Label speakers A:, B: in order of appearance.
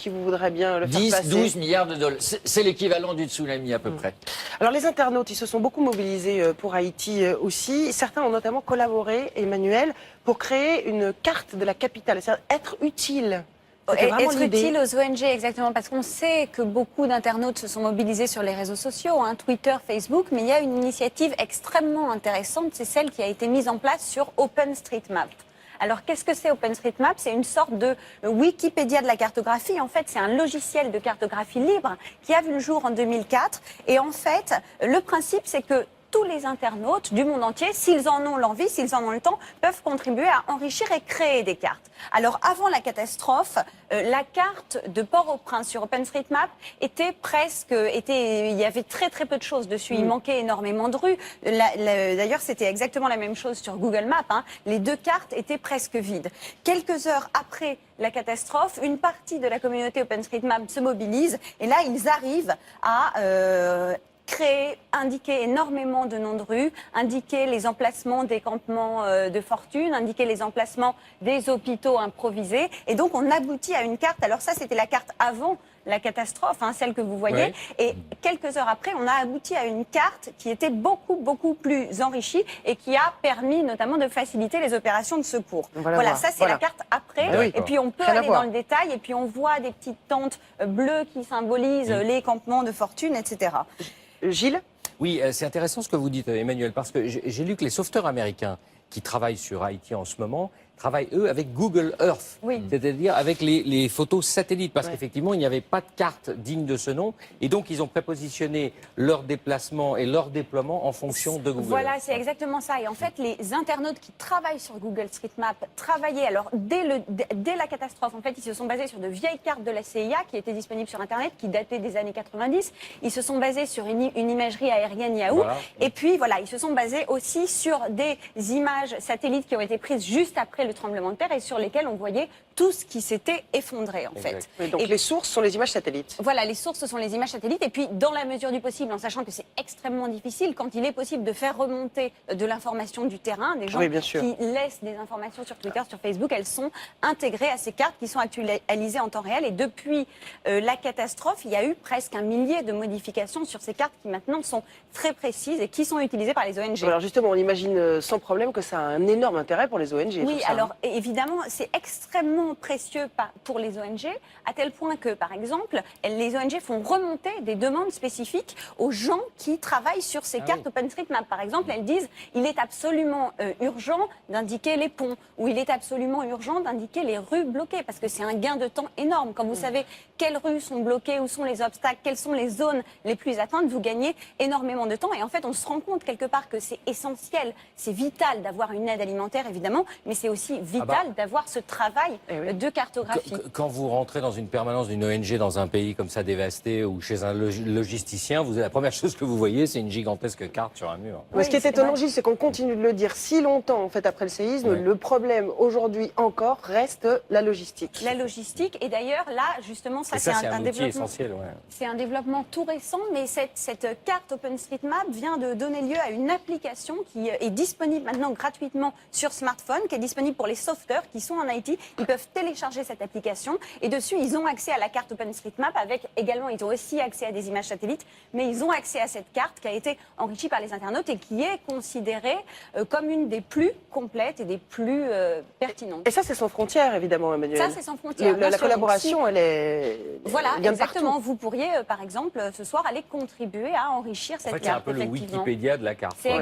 A: qui voudraient bien le faire
B: 10,
A: passer.
B: 12 milliards de dollars. C'est l'équivalent du tsunami à peu près.
A: Alors les internautes, ils se sont beaucoup mobilisés pour Haïti aussi. Certains ont notamment collaboré, Emmanuel, pour créer une carte de la capitale, c'est-à-dire être utile. C'était vraiment
C: Être
A: l'idée.
C: utile aux ONG, exactement, parce qu'on sait que beaucoup d'internautes se sont mobilisés sur les réseaux sociaux, Twitter, Facebook, mais il y a une initiative extrêmement intéressante, c'est celle qui a été mise en place sur OpenStreetMap. Alors, qu'est-ce que c'est OpenStreetMap? C'est une sorte de Wikipédia de la cartographie. En fait, c'est un logiciel de cartographie libre qui a vu le jour en 2004. Et en fait, le principe, c'est que tous les internautes du monde entier, s'ils en ont l'envie, s'ils en ont le temps, peuvent contribuer à enrichir et créer des cartes. Alors, avant la catastrophe, la carte de Port-au-Prince sur OpenStreetMap il y avait très très peu de choses dessus. Il manquait énormément de rues. D'ailleurs, c'était exactement la même chose sur Google Maps. Les deux cartes étaient presque vides. Quelques heures après la catastrophe, une partie de la communauté OpenStreetMap se mobilise et là, ils arrivent à créer, indiquer énormément de noms de rues, indiquer les emplacements des campements de fortune, indiquer les emplacements des hôpitaux improvisés. Et donc, on aboutit à une carte. Alors ça, c'était la carte avant la catastrophe, celle que vous voyez.
B: Ouais.
C: Et quelques heures après, on a abouti à une carte qui était beaucoup, beaucoup plus enrichie et qui a permis notamment de faciliter les opérations de secours. Voilà, ça c'est la carte après.
A: Ah oui.
C: Et puis on peut
A: Rien à
C: aller
A: voir.
C: dans le détail et puis on voit des petites tentes bleues qui symbolisent les campements de fortune, etc.
A: Gilles?
B: Oui, c'est intéressant ce que vous dites, Emmanuel, parce que j'ai lu que les sauveteurs américains qui travaillent sur Haïti en ce moment travaillent, eux, avec Google Earth, c'est-à-dire avec les photos satellites, parce qu'effectivement, il n'y avait pas de carte digne de ce nom, et donc ils ont prépositionné leur déplacement et leur déploiement en fonction de Google
C: Voilà,
B: Earth.
C: c'est exactement ça. Et en fait, les internautes qui travaillent sur Google Street Map travaillaient, alors dès la catastrophe, en fait, ils se sont basés sur de vieilles cartes de la CIA qui étaient disponibles sur Internet, qui dataient des années 90. Ils se sont basés sur une imagerie aérienne Yahoo.
B: Voilà.
C: Et puis, voilà, ils se sont basés aussi sur des images satellites qui ont été prises juste après le tremblement de terre et sur lesquelles on voyait tout ce qui s'était effondré, en fait.
A: Oui, donc les sources sont les images satellites.
C: Voilà, les sources, ce sont les images satellites. Et puis, dans la mesure du possible, en sachant que c'est extrêmement difficile, quand il est possible de faire remonter de l'information du terrain, des gens
A: Oui, bien sûr.
C: qui laissent des informations sur Twitter, sur Facebook, elles sont intégrées à ces cartes qui sont actualisées en temps réel. Et depuis la catastrophe, il y a eu presque 1 millier de modifications sur ces cartes qui maintenant sont très précises et qui sont utilisées par les ONG.
A: Alors justement, on imagine sans problème que ça a un énorme intérêt pour les ONG.
C: Oui,
A: tout ça,
C: alors évidemment, c'est extrêmement précieux pour les ONG, à tel point que, par exemple, les ONG font remonter des demandes spécifiques aux gens qui travaillent sur ces cartes OpenStreetMap. Par exemple, elles disent il est absolument urgent d'indiquer les ponts, ou il est absolument urgent d'indiquer les rues bloquées, parce que c'est un gain de temps énorme. Quand vous savez quelles rues sont bloquées, où sont les obstacles, quelles sont les zones les plus atteintes, vous gagnez énormément de temps. Et en fait, on se rend compte quelque part que c'est essentiel, c'est vital d'avoir une aide alimentaire, évidemment, mais c'est aussi vital d'avoir ce travail de cartographie.
B: Quand vous rentrez dans une permanence d'une ONG dans un pays comme ça dévasté ou chez un logisticien, la première chose que vous voyez, c'est une gigantesque carte sur un mur.
A: Mais ce qui est étonnant, Gilles, c'est qu'on continue de le dire si longtemps en fait après le séisme. Le problème aujourd'hui encore reste la logistique.
C: La logistique, et d'ailleurs là, justement, ça,
B: Et ça,
C: c'est un
B: outil
C: développement
B: essentiel.
C: C'est un développement tout récent, mais cette carte OpenStreetMap vient de donner lieu à une application qui est disponible maintenant gratuitement sur smartphone, qui est disponible pour les sauveteurs qui sont en Haïti. Ils peuvent télécharger cette application et dessus, ils ont accès à la carte OpenStreetMap avec également, ils ont aussi accès à des images satellites, mais ils ont accès à cette carte qui a été enrichie par les internautes et qui est considérée comme une des plus complètes et des plus pertinentes.
A: Et ça, c'est sans frontières, évidemment, Emmanuel.
C: Ça, c'est sans frontières.
A: La
C: Bien sûr.
A: collaboration,
C: Donc,
A: elle est.
C: voilà,
A: elle vient de
C: exactement.
A: partout.
C: Vous pourriez, par exemple, ce soir, aller contribuer à enrichir cette
B: En fait, c'est un
C: carte.
B: peu le
C: effectivement.
B: Wikipédia de la carte.
C: C'est